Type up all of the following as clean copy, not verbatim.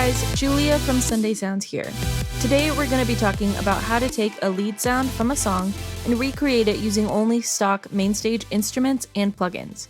guys, Julia from Sunday Sounds here. Today we're going to be talking about how to take a lead sound from a song and recreate it using only stock MainStage instruments and plugins.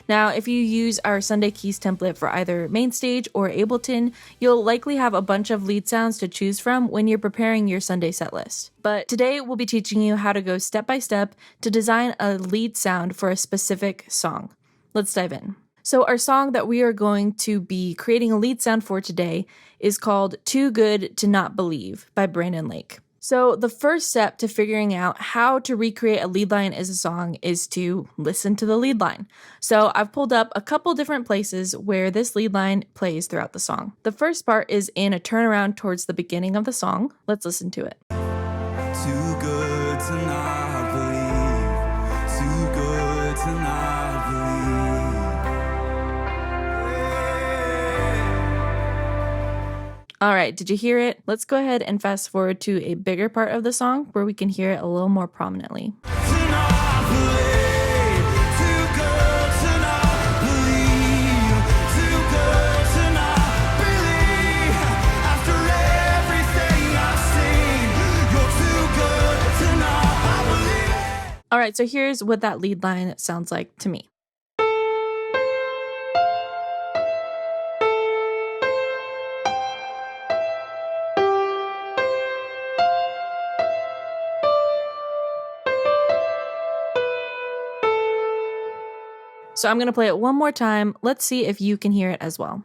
Now, if you use our Sunday Keys template for either MainStage or Ableton, you'll likely have a bunch of lead sounds to choose from when you're preparing your Sunday setlist. But today we'll be teaching you how to go step by step to design a lead sound for a specific song. Let's dive in. So our song that we are going to be creating a lead sound for today is called Too Good to Not Believe by Brandon Lake. So the first step to figuring out how to recreate a lead line as a song is to listen to the lead line. So I've pulled up a couple different places where this lead line plays throughout the song. The first part is in a turnaround towards the beginning of the song. Let's listen to it. Too good to not believe. Too good to not believe. All right, did you hear it? Let's go ahead and fast forward to a bigger part of the song where we can hear it a little more prominently. All right, so here's what that lead line sounds like to me. So I'm going to play it one more time. Let's see if you can hear it as well.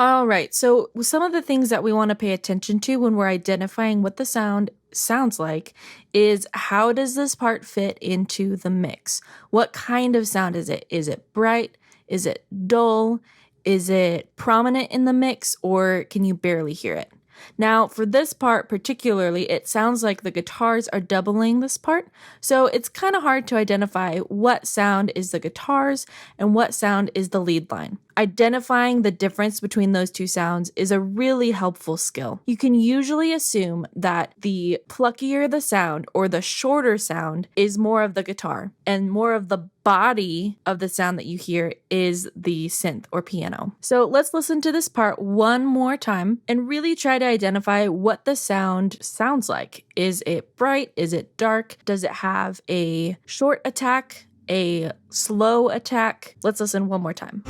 All right, so some of the things that we want to pay attention to when we're identifying what the sound sounds like is how does this part fit into the mix? What kind of sound is it? Is it bright? Is it dull? Is it prominent in the mix, or can you barely hear it? Now, for this part particularly, it sounds like the guitars are doubling this part, so it's kind of hard to identify what sound is the guitars and what sound is the lead line. Identifying the difference between those two sounds is a really helpful skill. You can usually assume that the pluckier the sound or the shorter sound is more of the guitar, and more of the body of the sound that you hear is the synth or piano. So let's listen to this part one more time and really try to identify what the sound sounds like. Is it bright? Is it dark? Does it have a short attack? A slow attack? Let's listen one more time.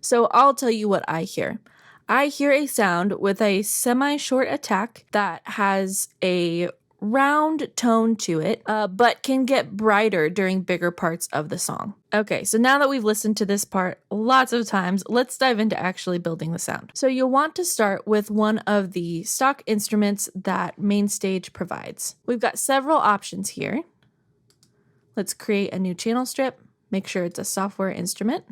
So I'll tell you what I hear. I hear a sound with a semi-short attack that has a round tone to it, but can get brighter during bigger parts of the song. Okay, so now that we've listened to this part lots of times, let's dive into actually building the sound. So you'll want to start with one of the stock instruments that MainStage provides. We've got several options here. Let's create a new channel strip. Make sure it's a software instrument.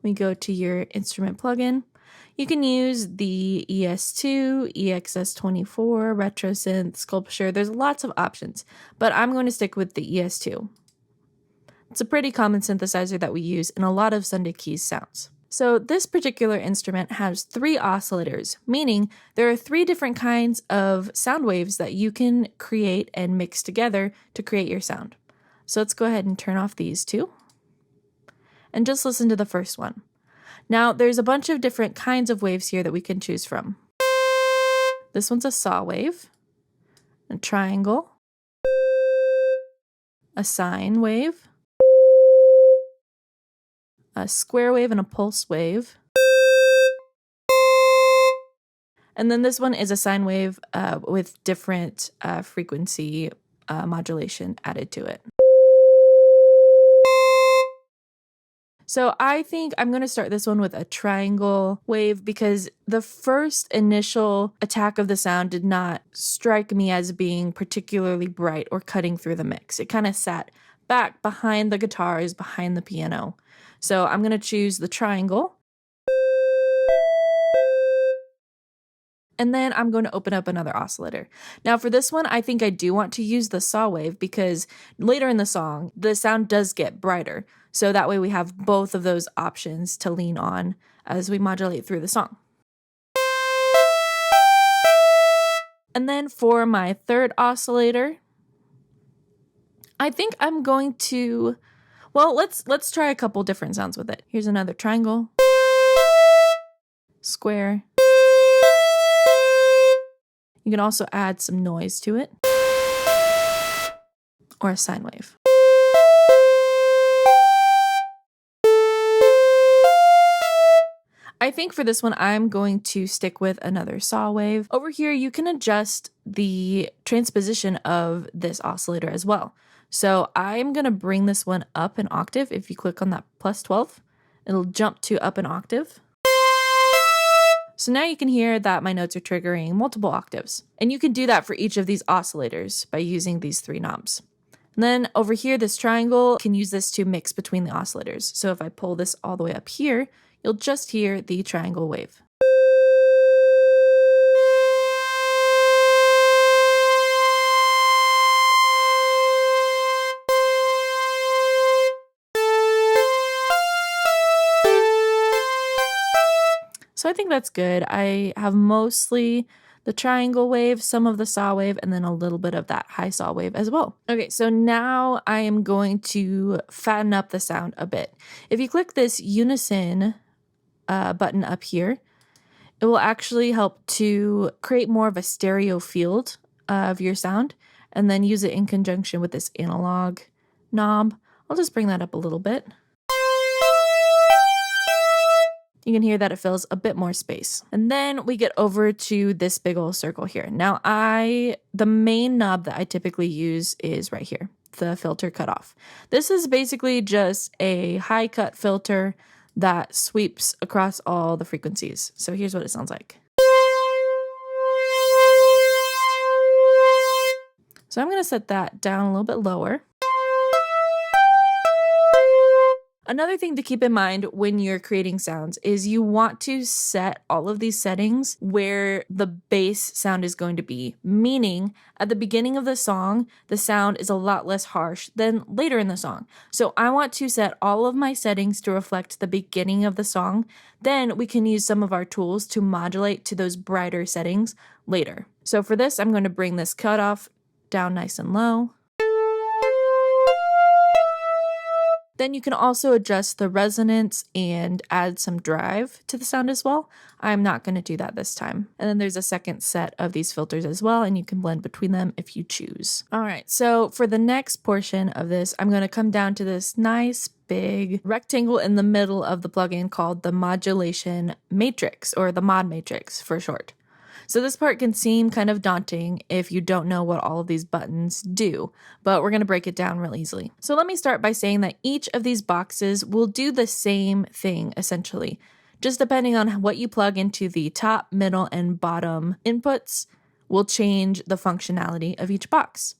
We go to your instrument plugin. You can use the ES2, EXS24, Retro Synth, Sculpture. There's lots of options, but I'm going to stick with the ES2. It's a pretty common synthesizer that we use in a lot of Sunday Keys sounds. So this particular instrument has 3 oscillators, meaning there are 3 different kinds of sound waves that you can create and mix together to create your sound. So let's go ahead and turn off these 2. And just listen to the first one. Now, there's a bunch of different kinds of waves here that we can choose from. This one's a saw wave, a triangle, a sine wave, a square wave, and a pulse wave. And then this one is a sine wave with different frequency modulation added to it. So I think I'm going to start this one with a triangle wave because the first initial attack of the sound did not strike me as being particularly bright or cutting through the mix. It kind of sat back behind the guitars, behind the piano. So I'm going to choose the triangle. And then I'm going to open up another oscillator. Now for this one, I think I do want to use the saw wave because later in the song, the sound does get brighter. So that way we have both of those options to lean on as we modulate through the song. And then for my third oscillator, I think I'm going to, well, let's try a couple different sounds with it. Here's another triangle, square. You can also add some noise to it, or a sine wave. I think for this one, I'm going to stick with another saw wave. Over here, you can adjust the transposition of this oscillator as well. So I'm going to bring this one up an octave. If you click on that +12, it'll jump to up an octave. So now you can hear that my notes are triggering multiple octaves. And you can do that for each of these oscillators by using these 3 knobs. And then over here, this triangle, you can use this to mix between the oscillators. So if I pull this all the way up here, you'll just hear the triangle wave. So I think that's good. I have mostly the triangle wave, some of the saw wave, and then a little bit of that high saw wave as well. Okay, so now I am going to fatten up the sound a bit. If you click this unison button up here, it will actually help to create more of a stereo field of your sound, and then use it in conjunction with this analog knob. I'll just bring that up a little bit. You can hear that it fills a bit more space. And then we get over to this big old circle here. Now the main knob that I typically use is right here, the filter cutoff. This is basically just a high cut filter that sweeps across all the frequencies. So here's what it sounds like. So I'm gonna set that down a little bit lower. Another thing to keep in mind when you're creating sounds is you want to set all of these settings where the bass sound is going to be, meaning at the beginning of the song, the sound is a lot less harsh than later in the song. So I want to set all of my settings to reflect the beginning of the song. Then we can use some of our tools to modulate to those brighter settings later. So for this, I'm going to bring this cutoff down nice and low. Then you can also adjust the resonance and add some drive to the sound as well. I'm not going to do that this time. And then there's a second set of these filters as well, and you can blend between them if you choose. All right, so for the next portion of this, I'm going to come down to this nice big rectangle in the middle of the plugin called the modulation matrix, or the mod matrix for short. So this part can seem kind of daunting if you don't know what all of these buttons do, but we're going to break it down real easily. So let me start by saying that each of these boxes will do the same thing essentially, just depending on what you plug into the top, middle, and bottom inputs will change the functionality of each box.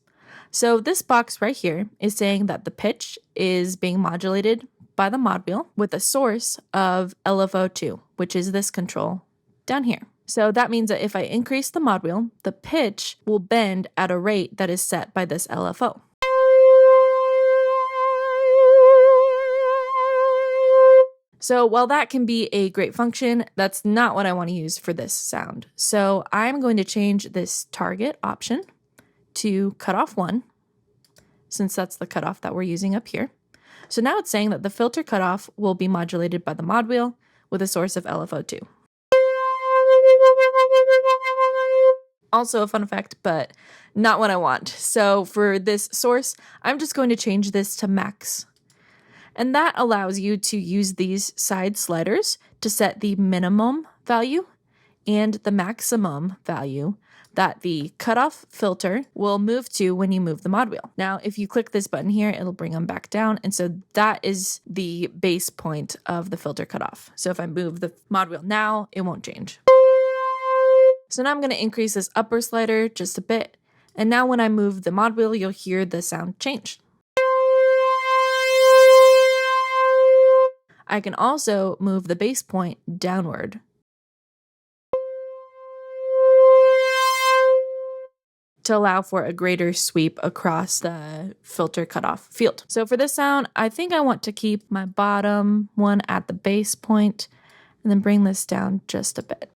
So this box right here is saying that the pitch is being modulated by the mod wheel with a source of LFO2, which is this control down here. So that means that if I increase the mod wheel, the pitch will bend at a rate that is set by this LFO. So while that can be a great function, that's not what I want to use for this sound. So I'm going to change this target option to cutoff 1, since that's the cutoff that we're using up here. So now it's saying that the filter cutoff will be modulated by the mod wheel with a source of LFO2. Also a fun fact, but not what I want. So for this source, I'm just going to change this to max. And that allows you to use these side sliders to set the minimum value and the maximum value that the cutoff filter will move to when you move the mod wheel. Now, if you click this button here, it'll bring them back down. And so that is the base point of the filter cutoff. So if I move the mod wheel now, it won't change. So now I'm going to increase this upper slider just a bit. And now when I move the mod wheel, you'll hear the sound change. I can also move the bass point downward. to allow for a greater sweep across the filter cutoff field. So for this sound, I think I want to keep my bottom one at the bass point and then bring this down just a bit.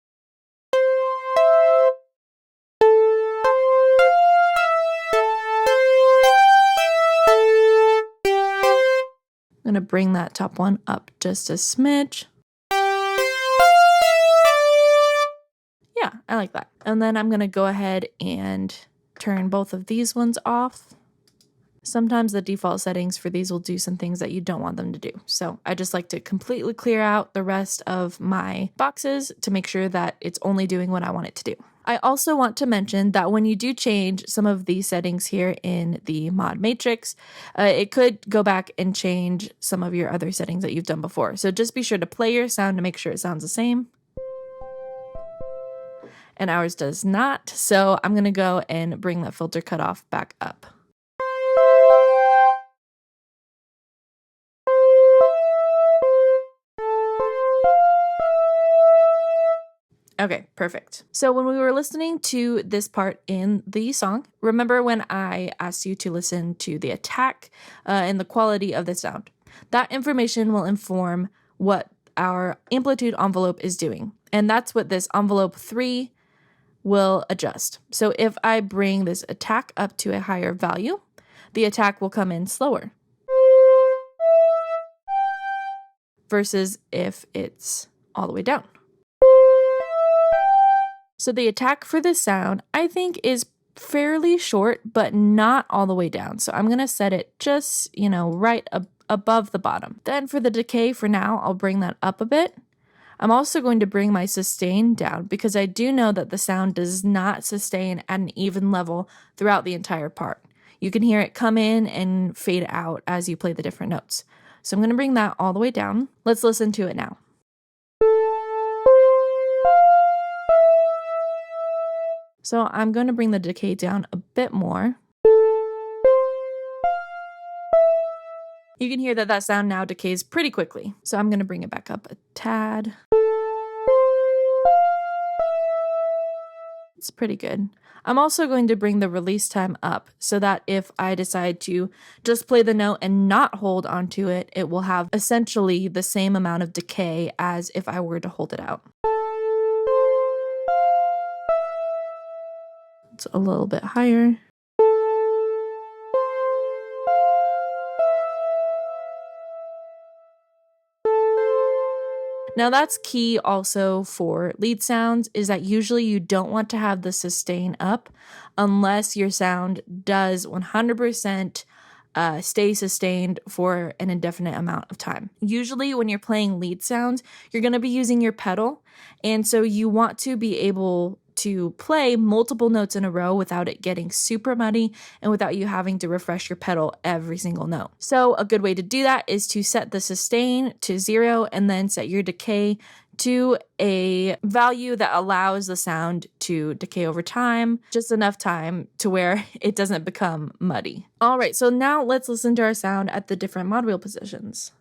I'm going to bring that top one up just a smidge. Yeah, I like that. And then I'm going to go ahead and turn both of these ones off. Sometimes the default settings for these will do some things that you don't want them to do. So I just like to completely clear out the rest of my boxes to make sure that it's only doing what I want it to do. I also want to mention that when you do change some of these settings here in the mod matrix, it could go back and change some of your other settings that you've done before. So just be sure to play your sound to make sure it sounds the same. And ours does not. So I'm going to go and bring that filter cutoff back up. Okay, perfect. So when we were listening to this part in the song, remember when I asked you to listen to the attack and the quality of the sound? That information will inform what our amplitude envelope is doing. And that's what this envelope 3 will adjust. So if I bring this attack up to a higher value, the attack will come in slower. Versus if it's all the way down. So the attack for this sound, I think, is fairly short, but not all the way down. So I'm going to set it just, right above the bottom. Then for the decay, for now, I'll bring that up a bit. I'm also going to bring my sustain down because I do know that the sound does not sustain at an even level throughout the entire part. You can hear it come in and fade out as you play the different notes. So I'm going to bring that all the way down. Let's listen to it now. So I'm going to bring the decay down a bit more. You can hear that sound now decays pretty quickly. So I'm going to bring it back up a tad. It's pretty good. I'm also going to bring the release time up so that if I decide to just play the note and not hold onto it, it will have essentially the same amount of decay as if I were to hold it out. It's a little bit higher. Now that's key also for lead sounds, is that usually you don't want to have the sustain up unless your sound does 100% stay sustained for an indefinite amount of time. Usually when you're playing lead sounds, you're going to be using your pedal, and so you want to be able to play multiple notes in a row without it getting super muddy and without you having to refresh your pedal every single note. So a good way to do that is to set the sustain to 0 and then set your decay to a value that allows the sound to decay over time, just enough time to where it doesn't become muddy. All right, so now let's listen to our sound at the different mod wheel positions.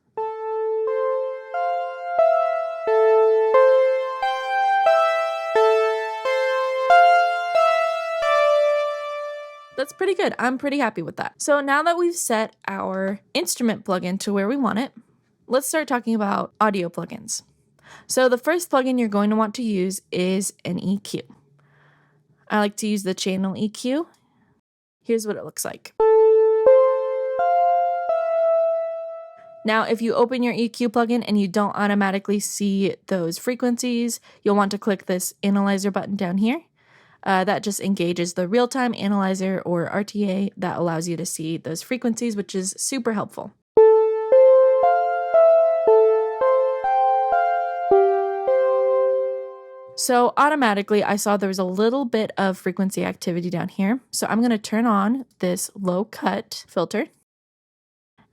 That's pretty good. I'm pretty happy with that. So now that we've set our instrument plugin to where we want it, let's start talking about audio plugins. So the first plugin you're going to want to use is an EQ. I like to use the channel EQ. Here's what it looks like. Now, if you open your EQ plugin and you don't automatically see those frequencies, you'll want to click this analyzer button down here. That just engages the real-time analyzer, or RTA, that allows you to see those frequencies, which is super helpful. So automatically, I saw there was a little bit of frequency activity down here. So I'm going to turn on this low cut filter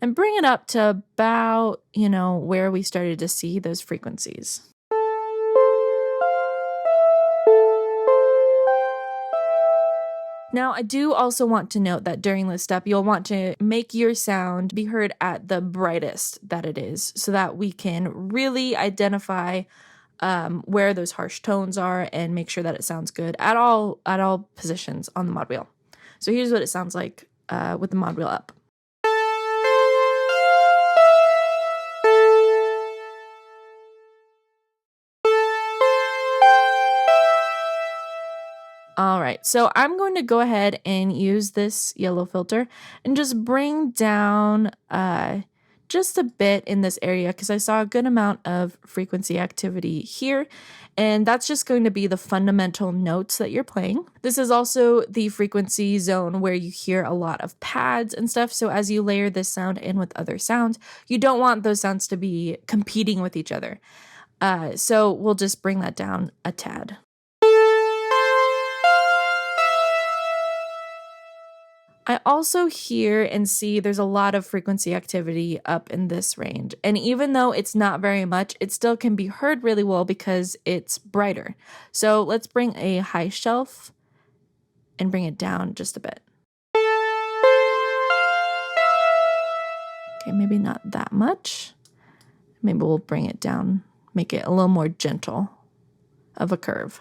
and bring it up to about, where we started to see those frequencies. Now, I do also want to note that during this step, you'll want to make your sound be heard at the brightest that it is, so that we can really identify where those harsh tones are and make sure that it sounds good at all positions on the mod wheel. So here's what it sounds like with the mod wheel up. All right, so I'm going to go ahead and use this yellow filter and just bring down just a bit in this area because I saw a good amount of frequency activity here, and that's just going to be the fundamental notes that you're playing. This is also the frequency zone where you hear a lot of pads and stuff, so as you layer this sound in with other sounds, you don't want those sounds to be competing with each other. So we'll just bring that down a tad. I also hear and see there's a lot of frequency activity up in this range. And even though it's not very much, it still can be heard really well because it's brighter. So let's bring a high shelf and bring it down just a bit. Okay, maybe not that much. Maybe we'll bring it down, make it a little more gentle of a curve.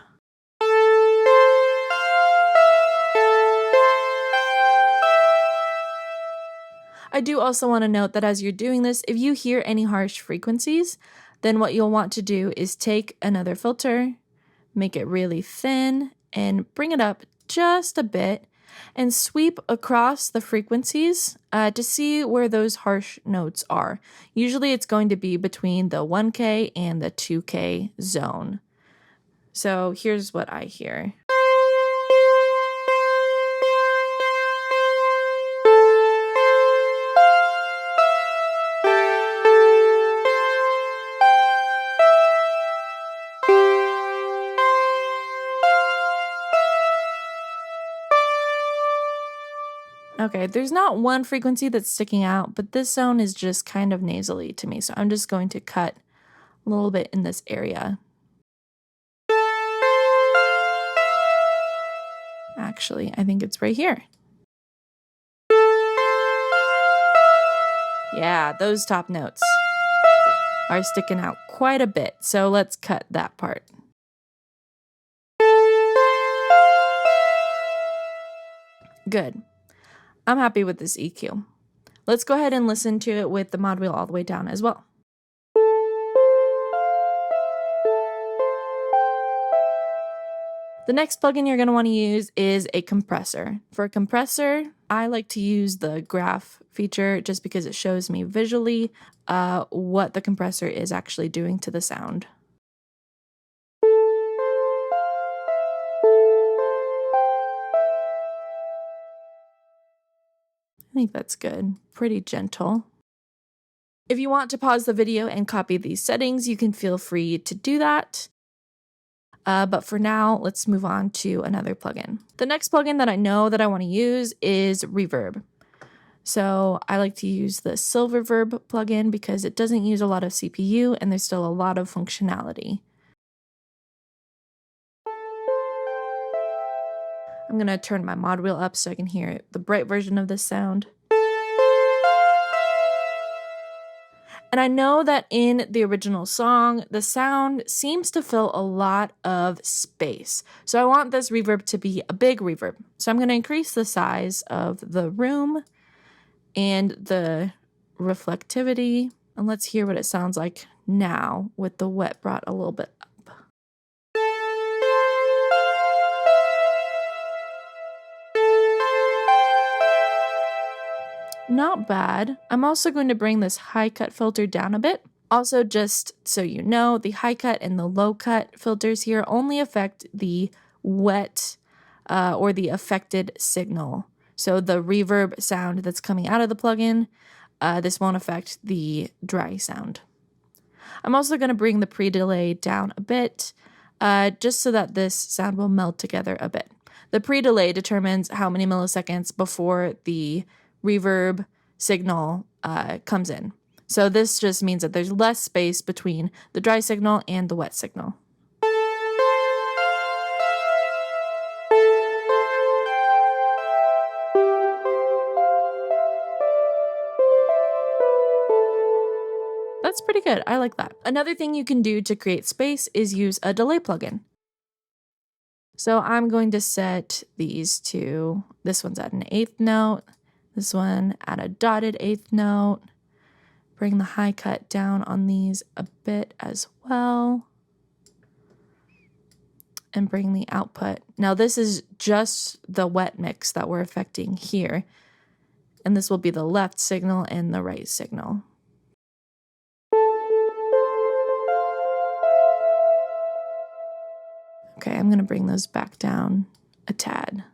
I do also want to note that as you're doing this, if you hear any harsh frequencies, then what you'll want to do is take another filter, make it really thin, and bring it up just a bit, and sweep across the frequencies to see where those harsh notes are. Usually it's going to be between the 1K and the 2K zone. So here's what I hear. Okay, there's not one frequency that's sticking out, but this zone is just kind of nasally to me, so I'm just going to cut a little bit in this area. Actually, I think it's right here. Yeah, those top notes are sticking out quite a bit, so let's cut that part. Good. I'm happy with this EQ. Let's go ahead and listen to it with the mod wheel all the way down as well. The next plugin you're going to want to use is a compressor. For a compressor, I like to use the graph feature just because it shows me visually what the compressor is actually doing to the sound. I think that's good. Pretty gentle. If you want to pause the video and copy these settings, you can feel free to do that. But for now, let's move on to another plugin. The next plugin that I know that I want to use is Reverb. So I like to use the Reverb plugin because it doesn't use a lot of CPU and there's still a lot of functionality. I'm going to turn my mod wheel up so I can hear the bright version of this sound. And I know that in the original song, the sound seems to fill a lot of space. So I want this reverb to be a big reverb. So I'm going to increase the size of the room and the reflectivity. And let's hear what it sounds like now with the wet brought a little bit up. Not bad. I'm also going to bring this high cut filter down a bit. Also, just so you know, the high cut and the low cut filters here only affect the wet or the affected signal. So the reverb sound that's coming out of the plugin, this won't affect the dry sound. I'm also going to bring the pre-delay down a bit, just so that this sound will meld together a bit. The pre-delay determines how many milliseconds before the reverb signal comes in. So this just means that there's less space between the dry signal and the wet signal. That's pretty good. I like that. Another thing you can do to create space is use a delay plugin. So I'm going to set these to, this one's at an 8th note, this one at a dotted 8th note. Bring the high cut down on these a bit as well. And bring the output. Now this is just the wet mix that we're affecting here. And this will be the left signal and the right signal. Okay, I'm gonna bring those back down a tad.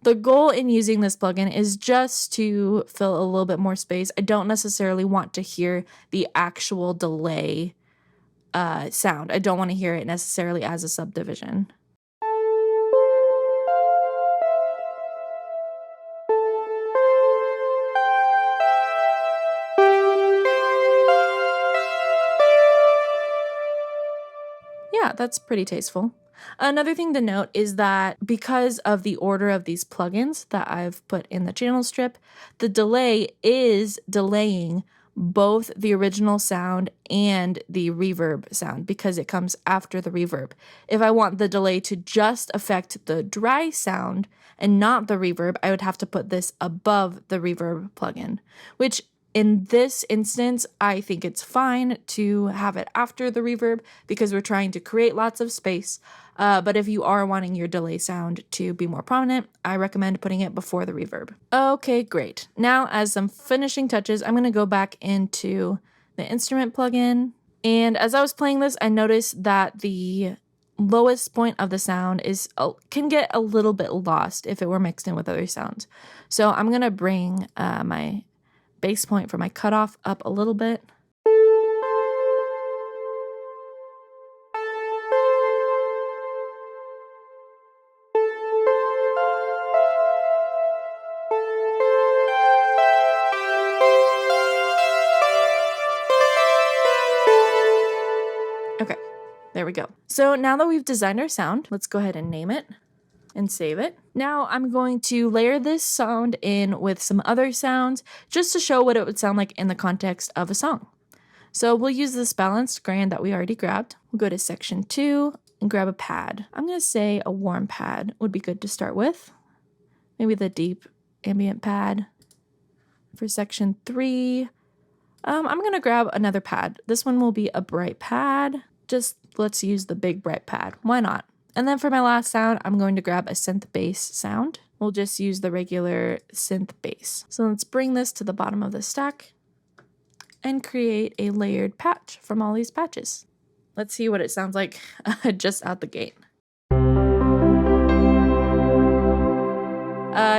The goal in using this plugin is just to fill a little bit more space. I don't necessarily want to hear the actual delay sound. I don't want to hear it necessarily as a subdivision. Yeah, that's pretty tasteful. Another thing to note is that because of the order of these plugins that I've put in the channel strip, the delay is delaying both the original sound and the reverb sound because it comes after the reverb. If I want the delay to just affect the dry sound and not the reverb, I would have to put this above the reverb plugin, which in this instance, I think it's fine to have it after the reverb because we're trying to create lots of space. But if you are wanting your delay sound to be more prominent, I recommend putting it before the reverb. Okay, great. Now, as some finishing touches, I'm going to go back into the instrument plugin. And as I was playing this, I noticed that the lowest point of the sound can get a little bit lost if it were mixed in with other sounds. So I'm going to bring my bass point for my cutoff up a little bit. Okay, there we go. So now that we've designed our sound, let's go ahead and name it and save it. Now I'm going to layer this sound in with some other sounds just to show what it would sound like in the context of a song. So we'll use this balanced grand that we already grabbed. We'll go to section 2 and grab a pad. I'm going to say a warm pad would be good to start with. Maybe the deep ambient pad. For section 3, I'm going to grab another pad. This one will be a bright pad. Just let's use the big bright pad. Why not? And then for my last sound, I'm going to grab a synth bass sound. We'll just use the regular synth bass. So let's bring this to the bottom of the stack and create a layered patch from all these patches. Let's see what it sounds like just out the gate.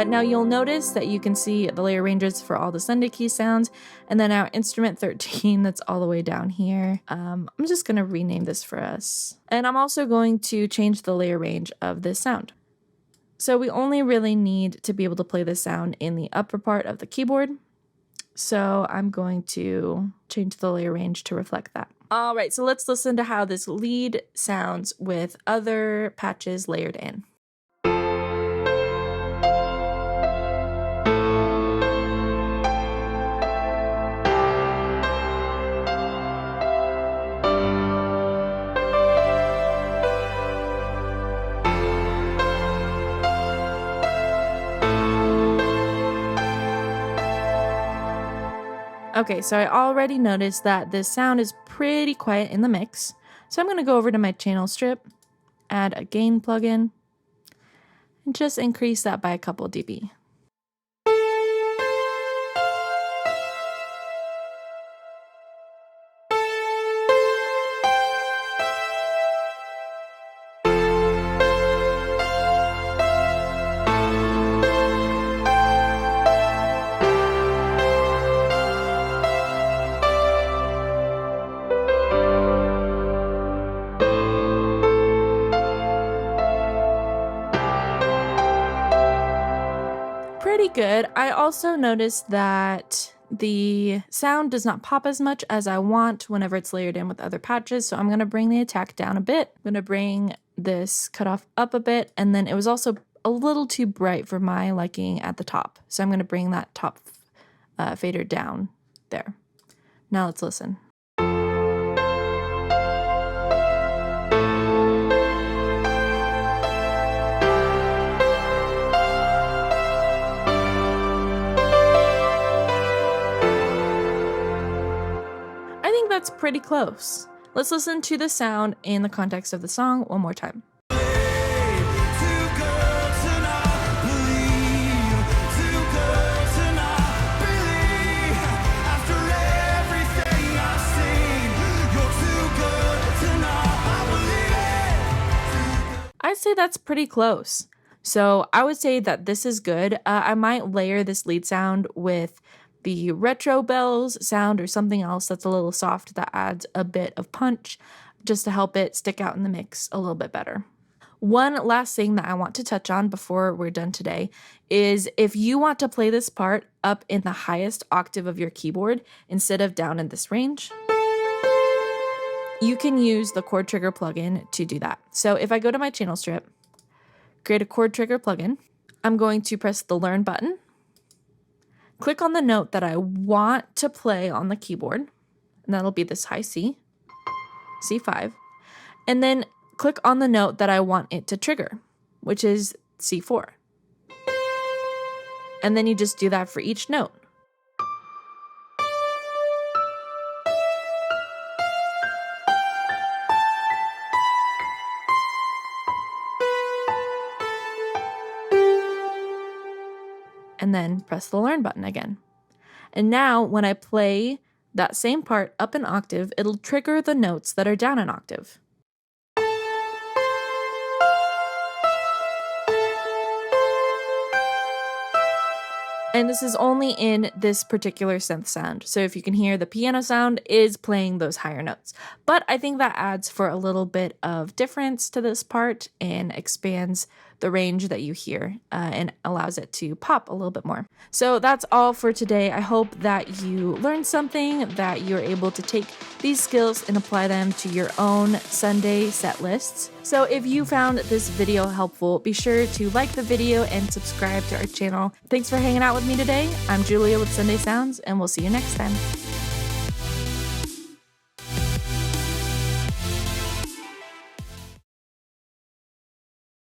Now you'll notice that you can see the layer ranges for all the Sunday key sounds, and then our instrument 13 that's all the way down here. I'm just going to rename this for us. And I'm also going to change the layer range of this sound. So we only really need to be able to play this sound in the upper part of the keyboard. So I'm going to change the layer range to reflect that. All right, so let's listen to how this lead sounds with other patches layered in. Okay, so I already noticed that this sound is pretty quiet in the mix. So I'm going to go over to my channel strip, add a gain plugin, and just increase that by a couple dB. Pretty good. I also noticed that the sound does not pop as much as I want whenever it's layered in with other patches, so I'm going to bring the attack down a bit. I'm going to bring this cutoff up a bit, and then it was also a little too bright for my liking at the top, so I'm going to bring that top fader down there. Now let's listen. that's pretty close. Let's listen to the sound in the context of the song one more time. I'd say that's pretty close. So I would say that this is good. I might layer this lead sound with the retro bells sound or something else that's a little soft that adds a bit of punch just to help it stick out in the mix a little bit better. One last thing that I want to touch on before we're done today is if you want to play this part up in the highest octave of your keyboard instead of down in this range, you can use the chord trigger plugin to do that. So if I go to my channel strip, create a chord trigger plugin, I'm going to press the learn button, click on the note that I want to play on the keyboard, and that'll be this high C, C5, and then click on the note that I want it to trigger, which is C4. And then you just do that for each note. And then press the learn button again. And now when I play that same part up an octave, it'll trigger the notes that are down an octave. And this is only in this particular synth sound. So if you can hear, the piano sound is playing those higher notes. But I think that adds for a little bit of difference to this part and expands the range that you hear and allows it to pop a little bit more. So that's all for today. I hope that you learned something, that you're able to take these skills and apply them to your own Sunday set lists. So if you found this video helpful, be sure to like the video and subscribe to our channel. Thanks for hanging out with me today. I'm Julia with Sunday Sounds, and we'll see you next time.